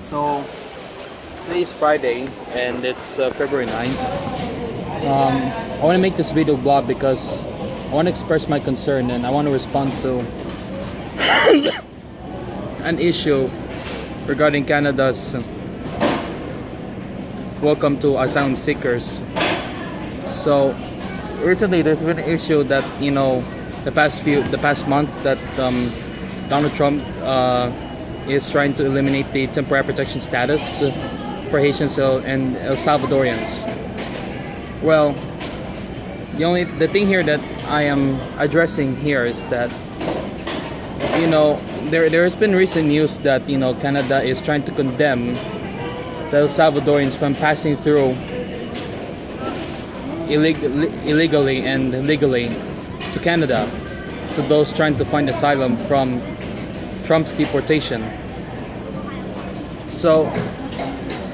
So today is Friday and it's February 9th. I want to make this video blog because I want to express my concern and I want to respond to an issue regarding Canada's welcome to asylum seekers. So recently there's been an issue that the past month that Donald Trump is trying to eliminate the temporary protection status for Haitians and El Salvadorians. Well, the thing here that I am addressing here is that there has been recent news that Canada is trying to condemn the El Salvadorians from passing through illegally and legally to Canada, to those trying to find asylum from Trump's deportation. So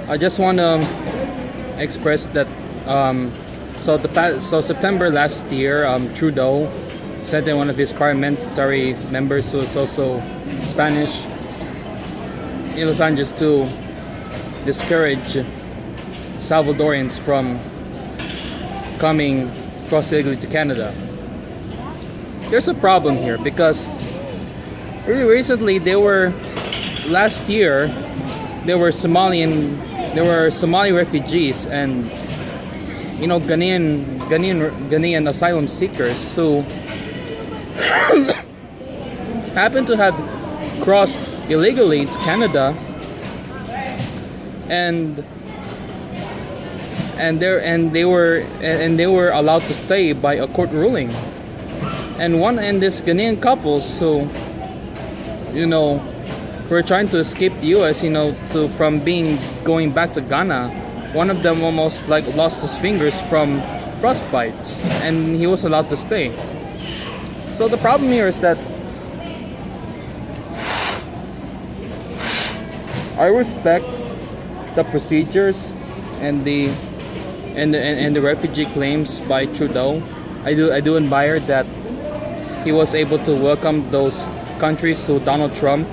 I just want to express that so September last year, Trudeau sent in one of his parliamentary members who is also Spanish in Los Angeles to discourage Salvadorians from coming across illegally to Canada. There's a problem here because really recently last year there were Somali refugees and Ghanaian asylum seekers who happened to have crossed illegally to Canada and they were allowed to stay by a court ruling. And this Ghanaian couples who were trying to escape the US, from going back to Ghana. One of them almost lost his fingers from frostbites, and he was allowed to stay. So the problem here is that I respect the procedures and the refugee claims by Trudeau. I do admire that he was able to welcome those countries who Donald Trump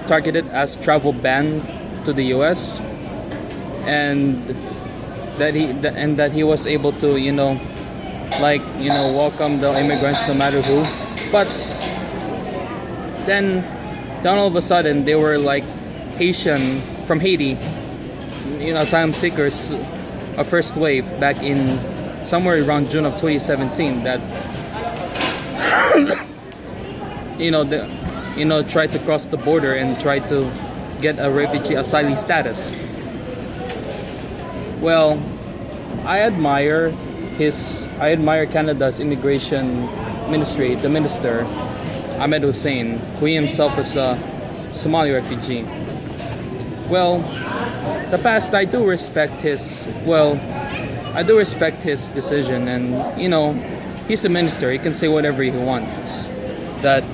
targeted as travel ban to the US, and that he was able to welcome the immigrants no matter who. But then all of a sudden they were Haitian from Haiti, asylum seekers, a first wave back in somewhere around June of 2017 that tried to cross the border and tried to get a refugee asylee status. Well, I admire Canada's immigration ministry, the minister Ahmed Hussein, who himself is a Somali refugee. Well, I do respect his decision, and he's a minister. He can say whatever he wants. That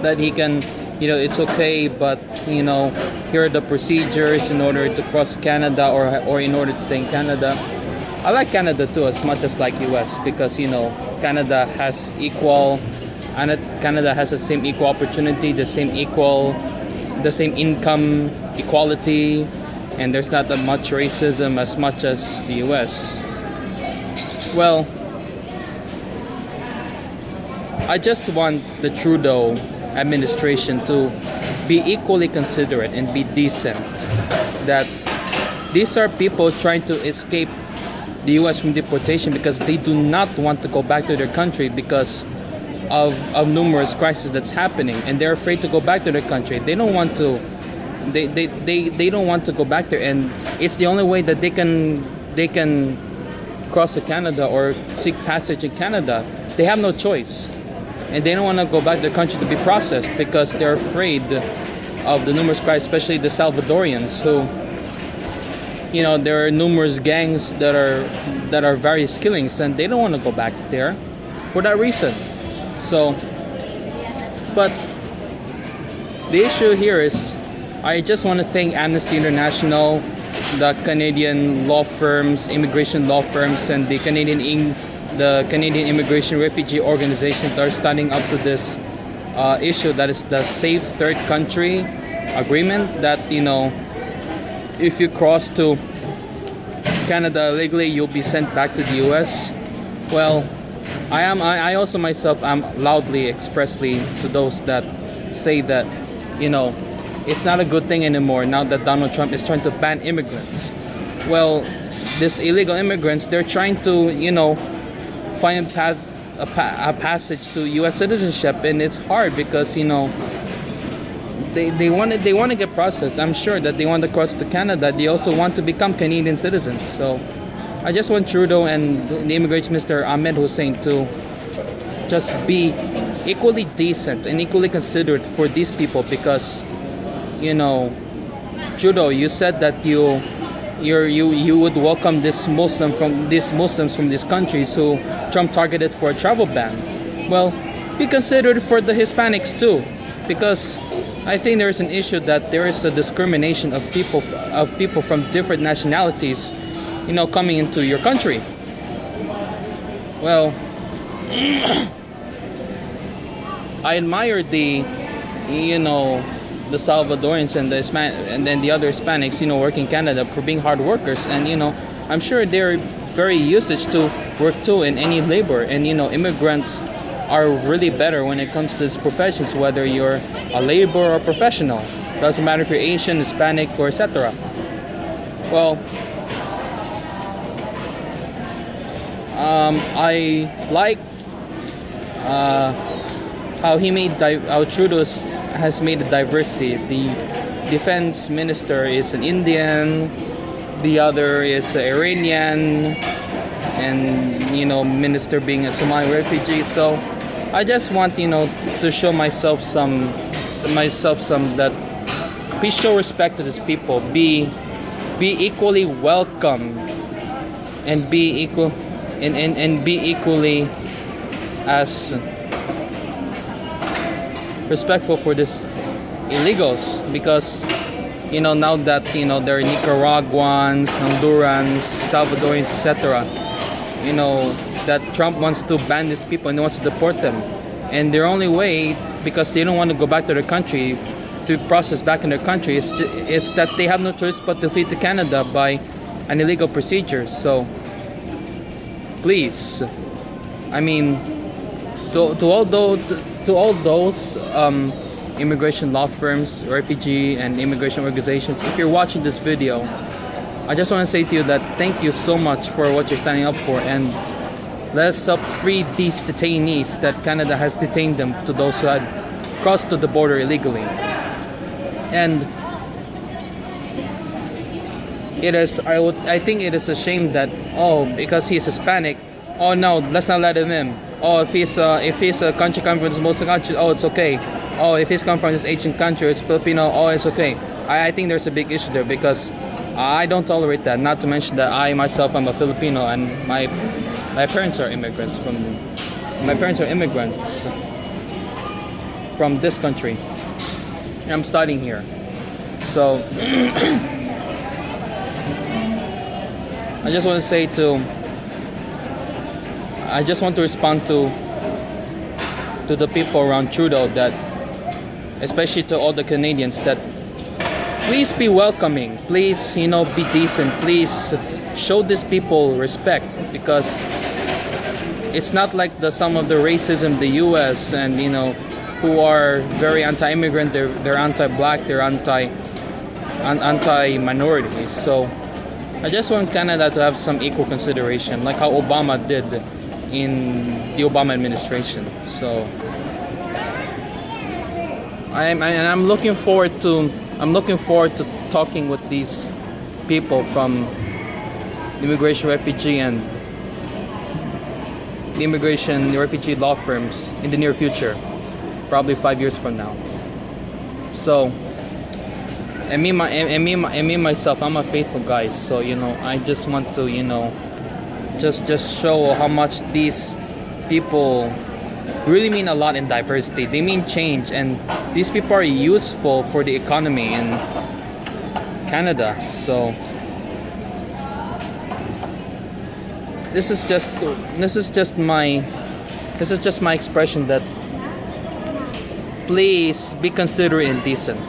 that he can, it's okay, but here are the procedures in order to cross Canada or in order to stay in Canada. I like Canada too, as much as US, because Canada has the same equal opportunity, the same income equality, and there's not that much racism as much as the US. Well, I just want the Trudeau administration to be equally considerate and be decent. That these are people trying to escape the US from deportation because they do not want to go back to their country because of numerous crises that's happening, and they're afraid to go back to their country. They don't want to they don't want to go back there, and it's the only way that they can cross to Canada or seek passage in Canada. They have no choice, and they don't want to go back to their country to be processed because they're afraid of the numerous crises, especially the Salvadorians, who there are numerous gangs that are various killings, and they don't want to go back there for that reason. So, but the issue here is, I just want to thank Amnesty International, the Canadian law firms, immigration law firms, and the Canadian the Canadian Immigration Refugee Organizations are standing up to this issue, that is the Safe Third Country Agreement, that if you cross to Canada illegally, you'll be sent back to the US. Well, I also myself am loudly, expressly to those that say that it's not a good thing anymore now that Donald Trump is trying to ban immigrants. Well, these illegal immigrants, they're trying to find a passage to U.S. citizenship, and it's hard because they want to get processed. I'm sure that they want to cross to Canada. They also want to become Canadian citizens. So I just want Trudeau and the Immigration Minister Ahmed Hussein to just be equally decent and equally considerate for these people, because Trudeau, you said that you would welcome these Muslims from these countries who Trump targeted for a travel ban. Well, be considerate for the Hispanics too, because I think there is an issue that there is a discrimination of people from different nationalities, coming into your country. Well, I admire the Salvadorians and and then the other Hispanics, working in Canada, for being hard workers, and I'm sure they're very used to work too in any labor, and immigrants are really better when it comes to these professions, whether you're a laborer or professional. Doesn't matter if you're Asian, Hispanic, or etc. Well, I like how Trudeau has made a diversity. The defense minister is an Indian, the other is an Iranian, and minister being a Somali refugee. So I just want to show myself some that please show respect to these people. Be equally welcome, and be equally as respectful for these illegals, because now that they're Nicaraguans, Hondurans, Salvadorians, etc. That Trump wants to ban these people and he wants to deport them, and their only way, because they don't want to go back to their country to process back in their country, is that they have no choice but to flee to Canada by an illegal procedure. So please, I mean, to all those immigration law firms, refugee and immigration organizations, if you're watching this video, I just want to say to you that thank you so much for what you're standing up for, and let's help free these detainees that Canada has detained them, to those who had crossed to the border illegally. And I think it is a shame that because he's Hispanic, no, let's not let him in. If he's a country coming from this Muslim country, it's okay. If he's come from this Asian country, it's Filipino, it's okay. I think there's a big issue there, because I don't tolerate that. Not to mention that I myself am a Filipino, and my parents are immigrants from this country. I'm studying here, so I just want to respond to the people around Trudeau, that especially to all the Canadians, that please be welcoming, please be decent, please show these people respect, because it's not like some of the racism the US and who are very anti-immigrant, they're anti-black, they're anti-minorities. So I just want Canada to have some equal consideration, like how Obama did in the Obama administration. So I'm looking forward to talking with these people from the immigration, refugee, and the immigration, the refugee law firms in the near future, probably 5 years from now. So, and me myself, I'm a faithful guy. So I just want to just show how much these people really mean a lot in diversity. They mean change, and these people are useful for the economy in Canada. So this is just this is just my this is just my expression that please be considerate and decent.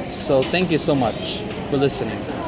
So thank you so much for listening.